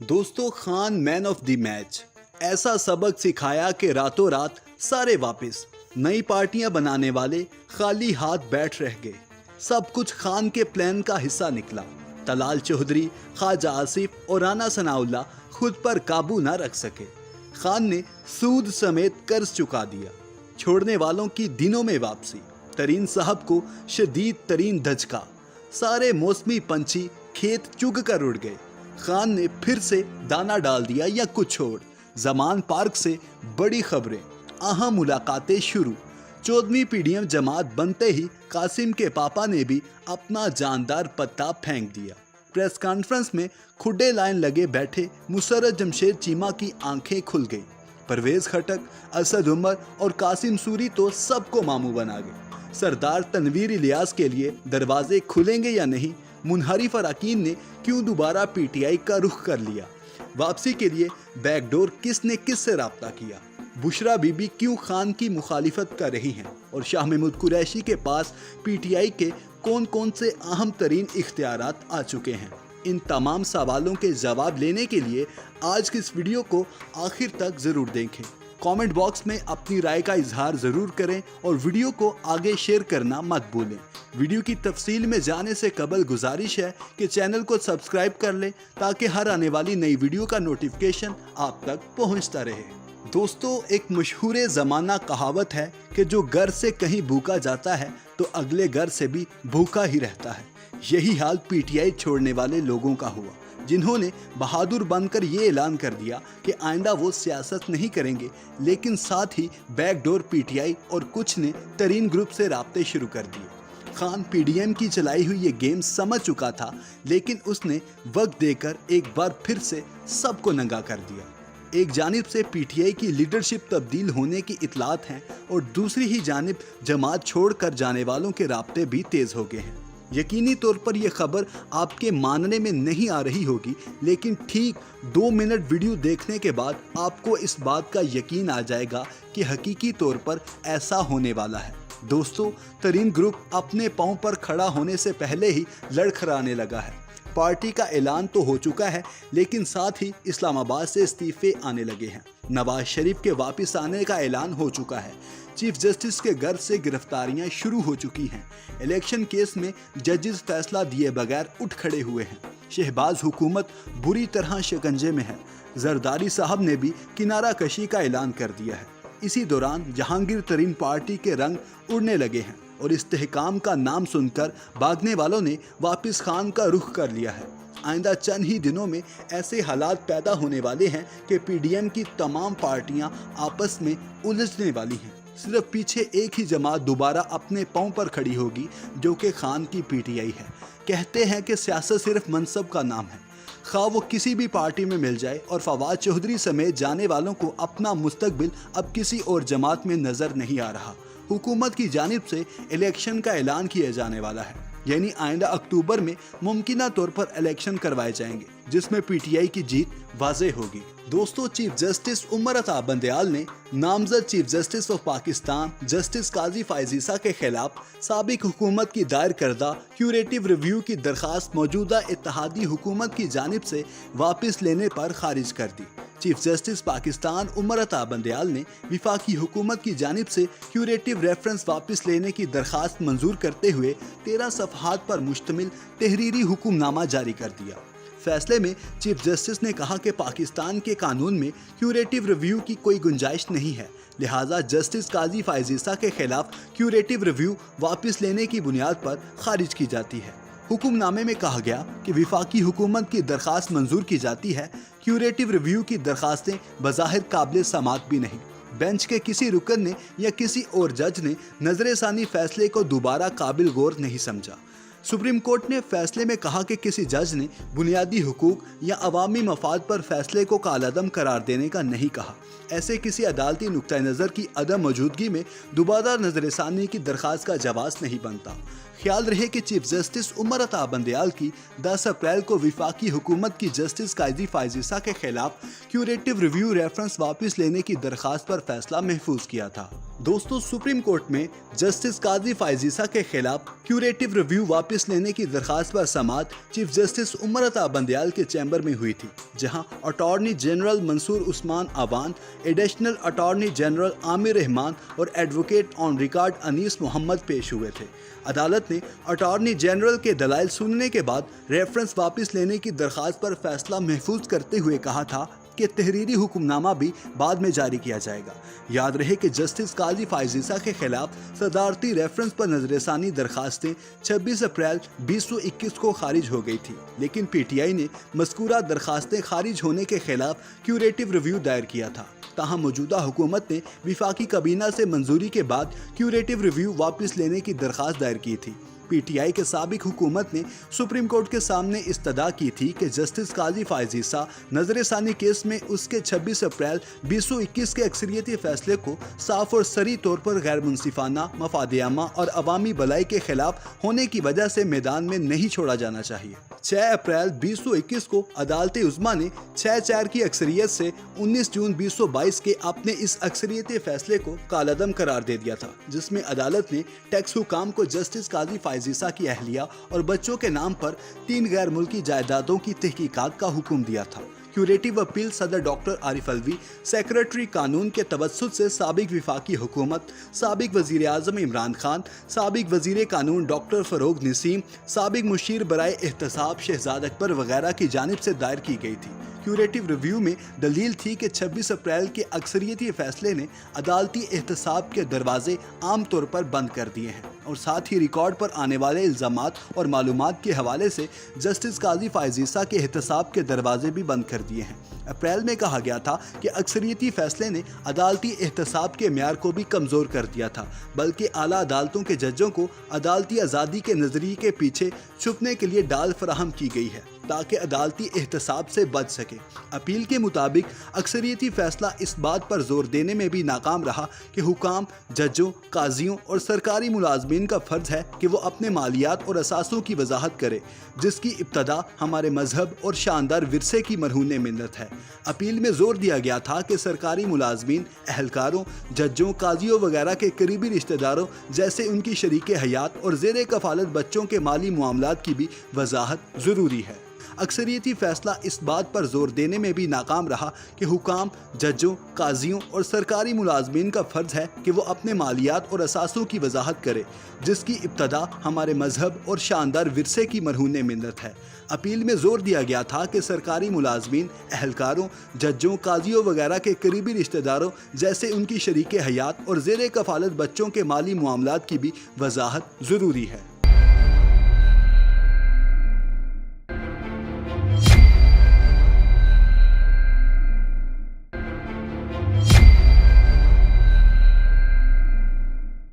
दोस्तों, Khan man of the match. ऐसा सबक सिखाया कि रातों रात सारे वापस। नई पार्टियां बनाने वाले खाली हाथ बैठ रह गए। सब कुछ खान के प्लान का हिस्सा निकला। तलाल चौधरी, ख्वाजा आसिफ और राना सनाउल्लाह खुद पर काबू न रख सके। खान ने सूद समेत कर्ज चुका दिया। छोड़ने वालों की दिनों में वापसी। तरीन साहब को शदीद तरीन धचका। सारे मौसमी पंछी खेत चुग कर उड़ गए। खान ने फिर से दाना डाल दिया या कुछ और। जमान पार्क से बड़ी खबरें, अहम मुलाकातें शुरू। 14वीं पीडीएम जमात बनते ही कासिम के पापा ने भी अपना जानदार पत्ता फेंक दिया। प्रेस कॉन्फ्रेंस में खुडे लाइन लगे बैठे मुसर्रत जमशेद चीमा की आंखें खुल गई। परवेज खटक, असद उमर और कासिम सूरी तो सबको मामू बना गए। सरदार तनवीर इलियास के लिए दरवाजे खुलेंगे या नहीं, मुनहरिफ अरकान ने क्यों दोबारा पीटीआई का रुख कर लिया, वापसी के लिए बैकडोर किसने किससे राब्ता किया, बुशरा बीबी क्यों खान की मुखालिफत कर रही हैं और शाह महमूद कुरैशी के पास पीटीआई के कौन कौन से अहम तरीन इख्तियारात आ चुके हैं। इन तमाम सवालों के जवाब लेने के लिए आज की इस वीडियो को आखिर तक ज़रूर देखें। कमेंट बॉक्स में अपनी राय का इजहार ज़रूर करें और वीडियो को आगे शेयर करना मत भूलें। वीडियो की तफसील में जाने से कबल गुजारिश है कि चैनल को सब्सक्राइब कर लें ताकि हर आने वाली नई वीडियो का नोटिफिकेशन आप तक पहुंचता रहे। दोस्तों, एक मशहूर ज़माना कहावत है कि जो घर से कहीं भूखा जाता है तो अगले घर से भी भूखा ही रहता है। यही हाल पीटीआई छोड़ने वाले लोगों का हुआ, जिन्होंने बहादुर बनकर ये ऐलान कर दिया कि आइंदा वो सियासत नहीं करेंगे, लेकिन साथ ही बैकडोर पीटीआई और कुछ ने तरीन ग्रुप से राब्ते शुरू कर दिए। खान पीडीएम की चलाई हुई ये गेम समझ चुका था, लेकिन उसने वक्त देकर एक बार फिर से सबको नंगा कर दिया। एक जानिब से पीटीआई की लीडरशिप तब्दील होने की इतलात हैं और दूसरी ही जानिब जमात छोड़कर जाने वालों के राब्ते भी तेज हो गए हैं। यकीनी तौर पर यह खबर आपके मानने में नहीं आ रही होगी, लेकिन ठीक 2 मिनट वीडियो देखने के बाद आपको इस बात का यकीन आ जाएगा कि हकीकी तौर पर ऐसा होने वाला है। दोस्तों, तरीन ग्रुप अपने पांव पर खड़ा होने से पहले ही लड़खड़ाने लगा है। पार्टी का ऐलान तो हो चुका है, लेकिन साथ ही इस्लामाबाद से इस्तीफे आने लगे हैं। नवाज शरीफ के वापस आने का ऐलान हो चुका है। चीफ जस्टिस के घर से गिरफ्तारियां शुरू हो चुकी हैं। इलेक्शन केस में जजेस फैसला दिए बगैर उठ खड़े हुए हैं। शहबाज हुकूमत बुरी तरह शिकंजे में है। जरदारी साहब ने भी किनारा कशी का ऐलान कर दिया है। इसी दौरान जहांगीर तरीन पार्टी के रंग उड़ने लगे हैं और इस्तेहकाम का नाम सुनकर भागने वालों ने वापस खान का रुख कर लिया है। आइंदा चंद ही दिनों में ऐसे हालात पैदा होने वाले हैं कि पीडीएम की तमाम पार्टियां आपस में उलझने वाली हैं। सिर्फ पीछे एक ही जमात दोबारा अपने पांव पर खड़ी होगी, जो कि खान की पीटीआई है। कहते हैं कि सियासत सिर्फ मनसब का नाम है, खा वो किसी भी पार्टी में मिल जाए, और फवाद चौधरी समेत जाने वालों को अपना मुस्तकबिल अब किसी और जमात में नजर नहीं आ रहा। हुकूमत की जानिब से इलेक्शन का ऐलान किया जाने वाला है, यानी आइंदा अक्टूबर में मुमकिना तौर पर इलेक्शन करवाए जाएंगे, जिसमें पीटीआई की जीत वाज़ेह होगी। दोस्तों, चीफ जस्टिस उमर अता बंदयाल ने नामजद chief justice of Pakistan justice Qazi Faez Isa के खिलाफ साबिक हुकूमत की दायर करदा क्यूरेटिव रिव्यू की दरखास्त मौजूदा इत्तेहादी हुकूमत की जानिब से वापस लेने पर खारिज कर दी। चीफ जस्टिस पाकिस्तान उमर अता बंदयाल ने विफाकी हुकूमत की जानिब से क्यूरेटिव रेफरेंस वापस लेने की दरखास्त मंजूर करते हुए 13 सफ़हात पर मुश्तमिल तहरीरी हुक्मनामा जारी कर दिया। फैसले में चीफ जस्टिस ने कहा कि पाकिस्तान के कानून में क्यूरेटिव रिव्यू की कोई गुंजाइश नहीं है, लिहाजा जस्टिस काजी फायज ईसा के खिलाफ क्यूरेटिव रिव्यू वापस लेने की बुनियाद पर खारिज की जाती है। हुक्मनामे में कहा गया कि विफाकी हुकूमत की दरखास्त मंजूर की जाती है। क्यूरेटिव रिव्यू की दरखास्तें बज़ाहिर काबिल समात भी नहीं। बेंच के किसी रुकन ने या किसी और जज ने नजरसानी फैसले को दोबारा काबिल गौर नहीं समझा। सुप्रीम कोर्ट ने फैसले में कहा कि किसी जज ने बुनियादी हुकूक या अवामी मफाद पर फैसले को कालादम करार देने का नहीं कहा। ऐसे किसी अदालती नुक्ता नज़र की अदम मौजूदगी में दोबारा नजरसानी की दरख्वास्त का जवाज़ नहीं बनता। ख्याल रहे कि चीफ जस्टिस उमर अता बंदयाल की 10 अप्रैल को विफाकी हुकूमत की जस्टिस काजी फायज ईसा के खिलाफ क्यूरेटिव रिव्यू रेफरेंस वापस लेने की दरख्वास्त पर फैसला महफूज किया था। दोस्तों, सुप्रीम कोर्ट में जस्टिस काजी फाइज ईसा के खिलाफ क्यूरेटिव रिव्यू वापस लेने की दरखास्त पर समाअत चीफ जस्टिस उमर अता बंदयाल के चैम्बर में हुई थी, जहां attorney general Mansoor Usman Awan, additional attorney general Aamir Rehman और advocate on record Anees Mohammad पेश हुए थे। अदालत ने अटॉर्नी जनरल के दलाइल सुनने के बाद रेफरेंस वापस लेने की दरखास्त पर फैसला महफूज करते हुए कहा था कि तहरीरी हुक्मनामा भी बाद में जारी किया जाएगा। याद रहे कि जस्टिस काजी फाइज ईसा के खिलाफ सदारती रेफरेंस पर नजरसानी दरखास्तें 26 अप्रैल 2021 को खारिज हो गई थी, लेकिन पीटीआई ने मज़कूरा दरखास्तें खारिज होने के खिलाफ क्यूरेटिव रिव्यू दायर किया था। ताहम मौजूदा हुकूमत ने विफाकी काबीना से मंजूरी के बाद क्यूरेटिव रिव्यू वापस लेने की दरखास्त दायर की थी। पीटीआई के साबिक हुकूमत ने सुप्रीम कोर्ट के सामने इस्तदा की थी कि जस्टिस काजी फाइज ईसा नजरसानी केस में उसके 26 अप्रैल 2021 के अक्सरियती फैसले को साफ और सरी तौर पर गैर मुनसिफाना, मफाद आमा और अवामी भलाई के खिलाफ होने की वजह से मैदान में नहीं छोड़ा जाना चाहिए। 6 अप्रैल 2021 को अदालत उज़्मा ने 6-4 की अक्सरियत से 19 जून 2022 के अपने इस अक्सरियती फैसले को कालअदम करार दे दिया था, जिसमें अदालत ने टैक्स हुकाम को जस्टिस काजी फाइज ईसा की अहलिया और बच्चों के नाम पर 3 गैर मुल्की जायदादों की तहकीकात का हुक्म दिया था। क्यूरेटिव अपील सदर डॉक्टर आरिफ अलवी, सेक्रेटरी कानून के तवस्सुत से साबिक विफाकी हुकूमत, साबिक वज़ीर आज़म इमरान खान, साबिक वज़ीर कानून डॉक्टर फ़रोग़ नसीम, साबिक मुशीर बराए एहतसाब शहजाद अकबर वगैरह की जानिब से दायर की गई थी। क्यूरेटिव रिव्यू में दलील थी कि 26 अप्रैल के अक्सरियती फैसले ने अदालती एहतसाब के दरवाजे आम तौर पर बंद कर दिए हैं और साथ ही रिकॉर्ड पर आने वाले इल्ज़ामात और मालूमात के हवाले से जस्टिस काजी फाइज ईसा के एहतसाब के दरवाजे भी बंद कर दिए हैं। अप्रैल में कहा गया था कि अक्सरियती फैसले ने अदालती एहतसाब के म्यार को भी कमज़ोर कर दिया था, बल्कि आला अदालतों के जजों को अदालती आज़ादी के नज़रिए के पीछे छुपने के लिए डाल फराहम की गई है ताकि अदालती एहतसाब से बच सके। अपील के मुताबिक अक्सरियती फैसला इस बात पर जोर देने में भी नाकाम रहा कि हुकाम, जजों, काजियों और सरकारी मुलाजमीन का फ़र्ज है कि वो अपने मालियात और असासों की वजाहत करे, जिसकी इब्तदा हमारे मजहब और शानदार विरसे की मरहून मिन्नत है। अपील में जोर दिया गया था कि सरकारी मुलाजमीन, अहलकारों, जजों, काजियों वगैरह के करीबी रिश्तेदारों जैसे उनकी शरीके हयात और ज़ेर कफालत बच्चों के माली मामलात की भी वजाहत ज़रूरी है। अक्सरियती फैसला इस बात पर जोर देने में भी नाकाम रहा कि हुकाम, जजों, काजियों और सरकारी मुलाजमीन का फ़र्ज है कि वो अपने मालियात और असासों की वजाहत करे, जिसकी इब्तदा हमारे मजहब और शानदार विरसे की मरहून मिन्नत है। अपील में जोर दिया गया था कि सरकारी मुलाजमीन, अहलकारों, जजों, काजियों वगैरह के करीबी रिश्तेदारों जैसे उनकी शरीके हयात और ज़ेर कफालत बच्चों के माली मामलात की भी वजाहत ज़रूरी है।